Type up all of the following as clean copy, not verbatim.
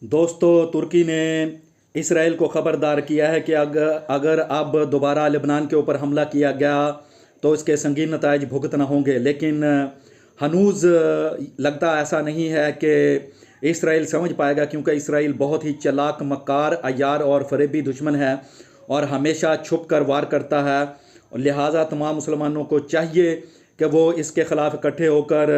दोस्तों, तुर्की ने इसराइल को ख़बरदार किया है कि अगर अब दोबारा लेबनान के ऊपर हमला किया गया तो इसके संगीन नताइज भुगतना होंगे। लेकिन हनूज़ लगता ऐसा नहीं है कि इसराइल समझ पाएगा, क्योंकि इसराइल बहुत ही चालाक, मक्कार, अय्यार और फरेबी दुश्मन है और हमेशा छुप कर वार करता है। लिहाजा तमाम मुसलमानों को चाहिए कि वो इसके ख़िलाफ़ इकट्ठे होकर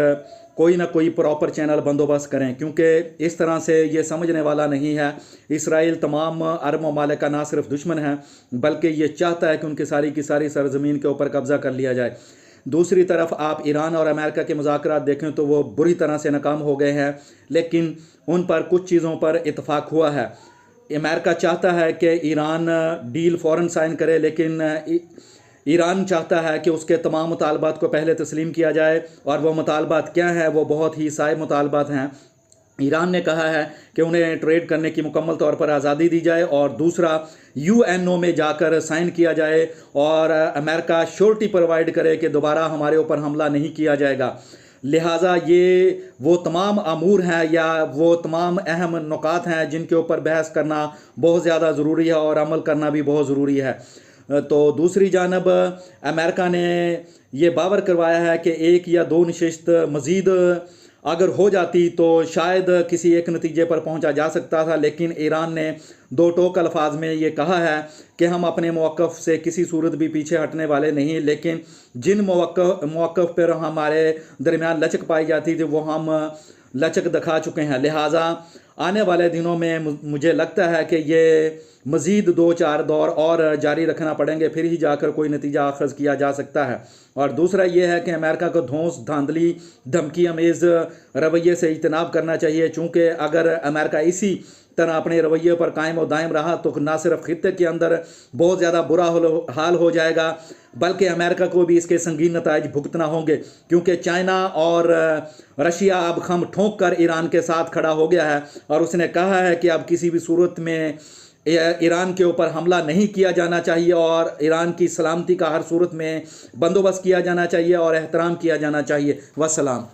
कोई ना कोई प्रॉपर चैनल बंदोबस्त करें, क्योंकि इस तरह से ये समझने वाला नहीं है। इसराइल तमाम अरब ममालिक का ना सिर्फ दुश्मन है, बल्कि ये चाहता है कि उनकी सारी की सारी सरजमीन के ऊपर कब्ज़ा कर लिया जाए। दूसरी तरफ आप ईरान और अमेरिका के मुज़ाकरात देखें तो वो बुरी तरह से नाकाम हो गए हैं, लेकिन उन पर कुछ चीज़ों पर इतफ़ाक़ हुआ है। अमेरिका चाहता है कि ईरान डील फ़ौरन साइन करे, लेकिन ईरान चाहता है कि उसके तमाम मुतालबात को पहले तस्लीम किया जाए। और वो मुतालबात क्या हैं? वो बहुत ही साइब मुतालबात हैं। ईरान ने कहा है कि उन्हें ट्रेड करने की मुकम्मल तौर पर आज़ादी दी जाए, और दूसरा यूएनओ में जाकर साइन किया जाए और अमेरिका श्योरिटी प्रोवाइड करे कि दोबारा हमारे ऊपर हमला नहीं किया जाएगा। लिहाजा ये वो तमाम अमूर हैं या वो तमाम अहम नुकात हैं जिनके ऊपर बहस करना बहुत ज़्यादा ज़रूरी है और अमल करना भी बहुत ज़रूरी है। तो दूसरी जानब अमेरिका ने ये बावर करवाया है कि एक या दो नशिस्त मज़ीद अगर हो जाती तो शायद किसी एक नतीजे पर पहुंचा जा सकता था, लेकिन ईरान ने दो टोक अल्फाज में ये कहा है कि हम अपने मौक़िफ़ से किसी सूरत भी पीछे हटने वाले नहीं, लेकिन जिन मौक़िफ़ पर हमारे दरमियान लचक पाई जाती थी वो हम लचक दिखा चुके हैं। लिहाजा आने वाले दिनों में मुझे लगता है कि ये मज़ीद 2-4 दौर और जारी रखना पड़ेंगे, फिर ही जाकर कोई नतीजा अखज़ किया जा सकता है। और दूसरा ये है कि अमेरिका को धौंस, धांधली, धमकी अमेज़ रवैये से इज्तनाब करना चाहिए, चूँकि अगर अमेरिका इसी तरह अपने रवैये पर कायम और दायम रहा तो ना सिर्फ खित्ते के अंदर बहुत ज़्यादा बुरा हाल हो जाएगा, बल्कि अमेरिका को भी इसके संगीन नताइज भुगतना होंगे, क्योंकि चाइना और रशिया अब खम ठोंक कर ईरान के साथ खड़ा हो गया है और उसने कहा है कि अब किसी भी सूरत में ईरान के ऊपर हमला नहीं किया जाना चाहिए और ईरान की सलामती का हर सूरत में बंदोबस्त किया जाना चाहिए और एहतराम किया जाना चाहिए। वस्सलाम।